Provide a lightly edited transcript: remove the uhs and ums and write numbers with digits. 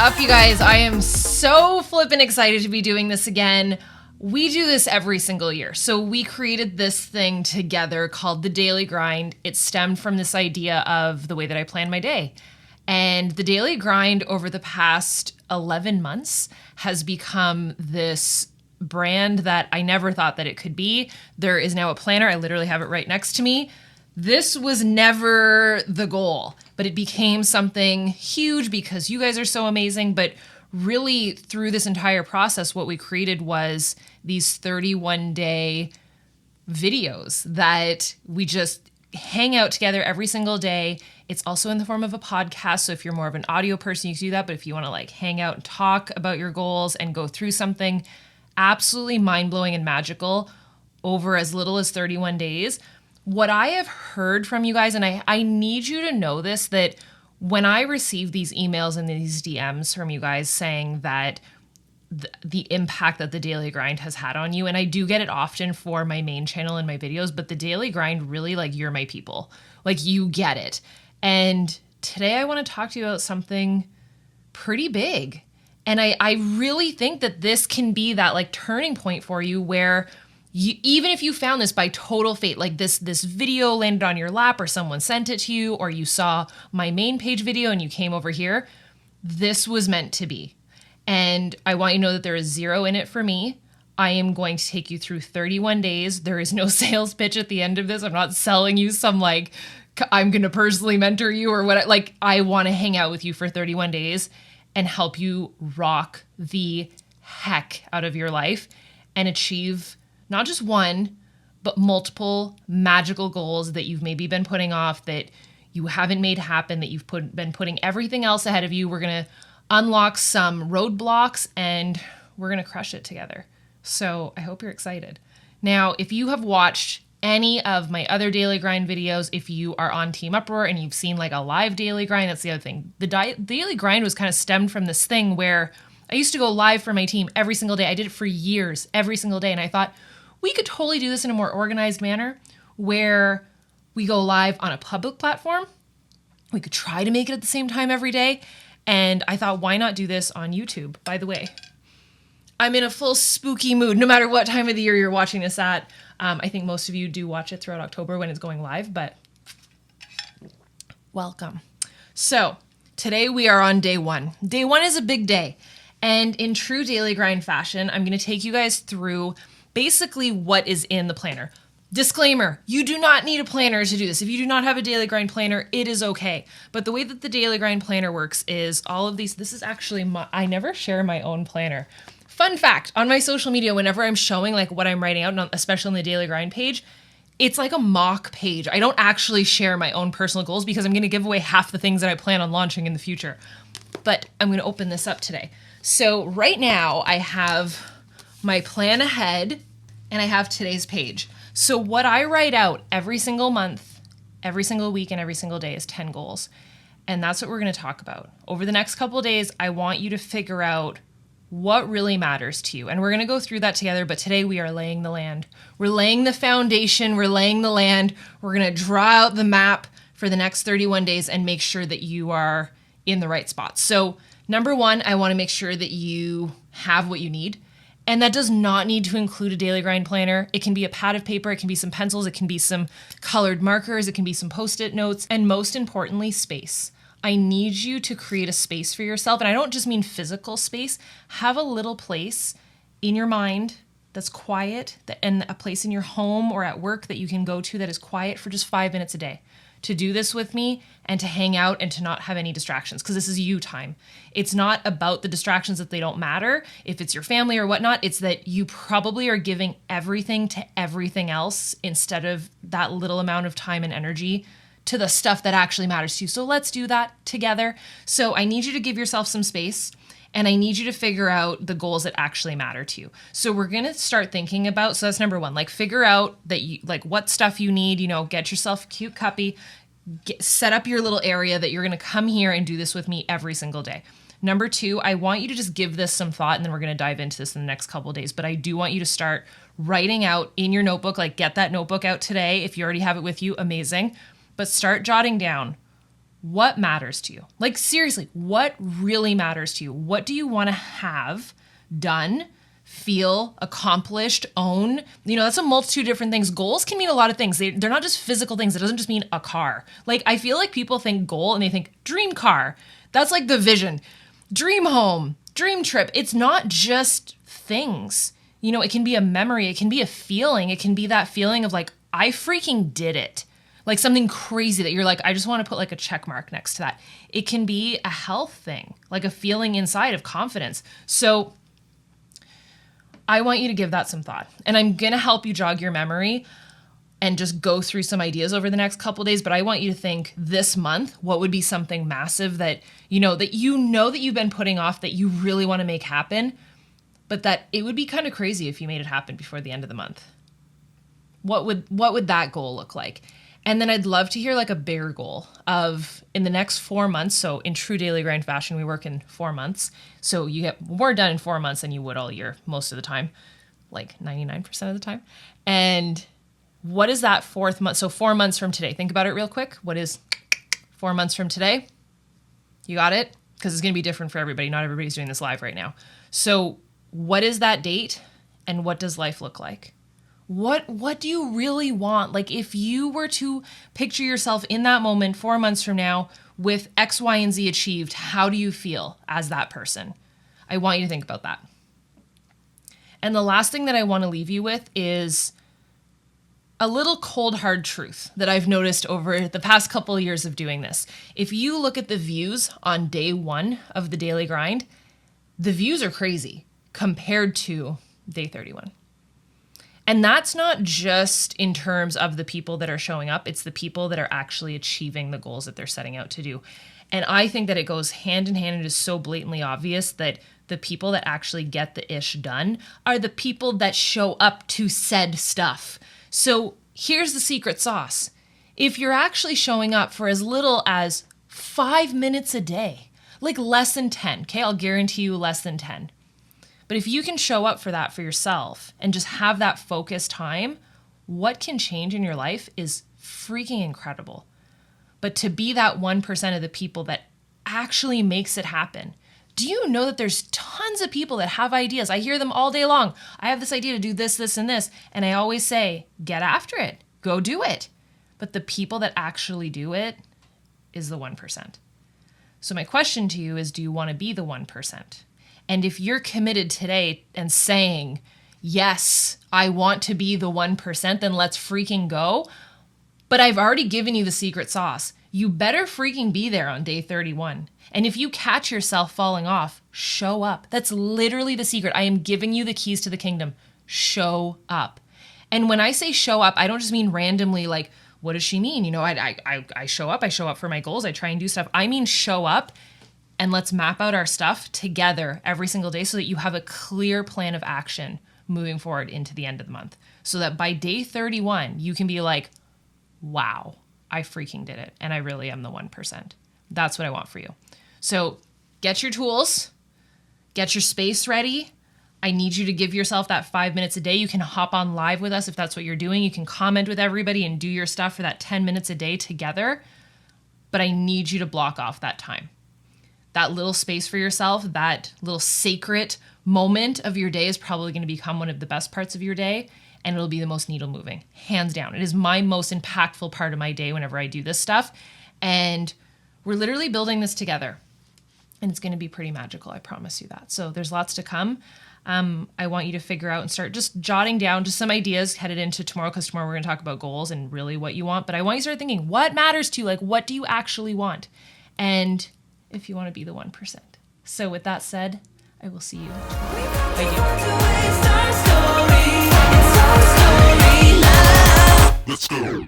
up, you guys? I am so flippin' excited to be doing this again. We do this every single year. So we created this thing together called the Daily Grind. It stemmed from this idea of the way that I plan my day. And the Daily Grind over the past 11 months has become this brand that I never thought that it could be. There is now a planner. I literally have it right next to me. This was never the goal, but it became something huge because you guys are so amazing. But really, through this entire process, what we created was these 31-day videos that we just hang out together every single day. It's also in the form of a podcast. So if you're more of an audio person, you can do that. But if you want to like hang out and talk about your goals and go through something absolutely mind-blowing and magical over as little as 31 days, what I have heard from you guys, and I need you to know this, that when I receive these emails and these DMs from you guys saying that the impact that the Daily Grind has had on you, and I do get it often for my main channel and my videos, but the Daily Grind really, like, you're my people. Like, you get it. And today I want to talk to you about something pretty big. And I really think that this can be that, like, turning point for you where you, even if you found this by total fate, like this video landed on your lap or someone sent it to you or you saw my main page video and you came over here, this was meant to be. And I want you to know that there is zero in it for me. I am going to take you through 31 days. There is no sales pitch at the end of this. I'm not selling you some like, I'm going to personally mentor you or what. Like, I want to hang out with you for 31 days and help you rock the heck out of your life and achieve not just one, but multiple magical goals that you've maybe been putting off, that you haven't made happen, that you've been putting everything else ahead of you. We're going to unlock some roadblocks and we're going to crush it together. So I hope you're excited. Now, if you have watched any of my other Daily Grind videos, if you are on Team Uproar and you've seen like a live Daily Grind, that's the other thing. The Daily Grind was kind of stemmed from this thing where I used to go live for my team every single day. I did it for years, every single day. And I thought, we could totally do this in a more organized manner where we go live on a public platform. We could try to make it at the same time every day. And I thought, why not do this on YouTube? By the way, I'm in a full spooky mood, no matter what time of the year you're watching this at. I think most of you do watch it throughout October when it's going live, but welcome. So today we are on day one. Day one is a big day. And in true Daily Grind fashion, I'm going to take you guys through basically what is in the planner. Disclaimer, you do not need a planner to do this. If you do not have a Daily Grind planner, it is okay. But the way that the Daily Grind planner works is all of these, this is actually I never share my own planner. Fun fact, on my social media, whenever I'm showing like what I'm writing out, especially on the Daily Grind page, it's like a mock page. I don't actually share my own personal goals because I'm going to give away half the things that I plan on launching in the future. But I'm going to open this up today. So right now I have my plan ahead, and I have today's page. So what I write out every single month, every single week, and every single day is 10 goals. And that's what we're going to talk about. Over the next couple of days, I want you to figure out what really matters to you. And we're going to go through that together, but today we are laying the land. We're laying the foundation, we're laying the land. We're going to draw out the map for the next 31 days and make sure that you are in the right spot. So number one, I want to make sure that you have what you need. And that does not need to include a Daily Grind planner. It can be a pad of paper, it can be some pencils, it can be some colored markers, it can be some Post-it notes, and most importantly, space. I need you to create a space for yourself, and I don't just mean physical space. Have a little place in your mind that's quiet, and a place in your home or at work that you can go to that is quiet for just 5 minutes a day. To do this with me and to hang out and to not have any distractions, because this is you time. It's not about the distractions that they don't matter. If it's your family or whatnot, it's that you probably are giving everything to everything else instead of that little amount of time and energy to the stuff that actually matters to you. So let's do that together. So I need you to give yourself some space, and I need you to figure out the goals that actually matter to you. So we're going to start thinking about, so that's number one, like figure out that you, like what stuff you need, get yourself a cute cuppy, set up your little area that you're going to come here and do this with me every single day. Number two, I want you to just give this some thought, and then we're going to dive into this in the next couple of days. But I do want you to start writing out in your notebook, like get that notebook out today. If you already have it with you, amazing. But start jotting down what matters to you? Like seriously, what really matters to you? What do you want to have done, feel, accomplished, own? That's a multitude of different things. Goals can mean a lot of things. They're not just physical things. It doesn't just mean a car. Like I feel like people think goal and they think dream car. That's like the vision. Dream home, dream trip. It's not just things. It can be a memory. It can be a feeling. It can be that feeling of like, I freaking did it. Like something crazy that you're like, I just want to put like a check mark next to that. It can be a health thing, like a feeling inside of confidence. So I want you to give that some thought. And I'm going to help you jog your memory and just go through some ideas over the next couple of days. But I want you to think this month, what would be something massive that that you've been putting off that you really want to make happen, but that it would be kind of crazy if you made it happen before the end of the month. What would that goal look like? And then I'd love to hear like a bigger goal of in the next 4 months. So in true daily grind fashion, we work in 4 months. So you get more done in 4 months than you would all year, most of the time, like 99% of the time. And what is that 4th month? So 4 months from today, think about it real quick. What is 4 months from today? You got it? Because it's going to be different for everybody. Not everybody's doing this live right now. So what is that date and what does life look like? What do you really want? Like if you were to picture yourself in that moment 4 months from now with X, Y, and Z achieved, how do you feel as that person? I want you to think about that. And the last thing that I want to leave you with is a little cold, hard truth that I've noticed over the past couple of years of doing this. If you look at the views on day 1 of the daily grind, the views are crazy compared to day 31. And that's not just in terms of the people that are showing up. It's the people that are actually achieving the goals that they're setting out to do. And I think that it goes hand in hand. It is so blatantly obvious that the people that actually get the ish done are the people that show up to said stuff. So here's the secret sauce. If you're actually showing up for as little as 5 minutes a day, like less than 10, okay? I'll guarantee you less than 10. But if you can show up for that for yourself and just have that focused time, what can change in your life is freaking incredible. But to be that 1% of the people that actually makes it happen. Do you know that there's tons of people that have ideas? I hear them all day long. I have this idea to do this, this, and this. And I always say, get after it. Go do it. But the people that actually do it is the 1%. So my question to you is, do you want to be the 1%? And if you're committed today and saying, yes, I want to be the 1%, then let's freaking go. But I've already given you the secret sauce. You better freaking be there on day 31. And if you catch yourself falling off, show up. That's literally the secret. I am giving you the keys to the kingdom. Show up. And when I say show up, I don't just mean randomly like, what does she mean? I show up for my goals. I try and do stuff. I mean, show up. And let's map out our stuff together every single day so that you have a clear plan of action moving forward into the end of the month. So that by day 31, you can be like, wow, I freaking did it. And I really am the 1%. That's what I want for you. So get your tools, get your space ready. I need you to give yourself that 5 minutes a day. You can hop on live with us if that's what you're doing. You can comment with everybody and do your stuff for that 10 minutes a day together. But I need you to block off that time. That little space for yourself, that little sacred moment of your day is probably going to become one of the best parts of your day, and it'll be the most needle moving, hands down. It is my most impactful part of my day whenever I do this stuff, and we're literally building this together, and it's going to be pretty magical, I promise you that. So there's lots to come. I want you to figure out and start just jotting down just some ideas headed into tomorrow, because tomorrow we're going to talk about goals and really what you want, but I want you to start thinking, what matters to you? Like, what do you actually want? And if you want to be the 1%. So with that said, I will see you tomorrow. Thank you. Let's go.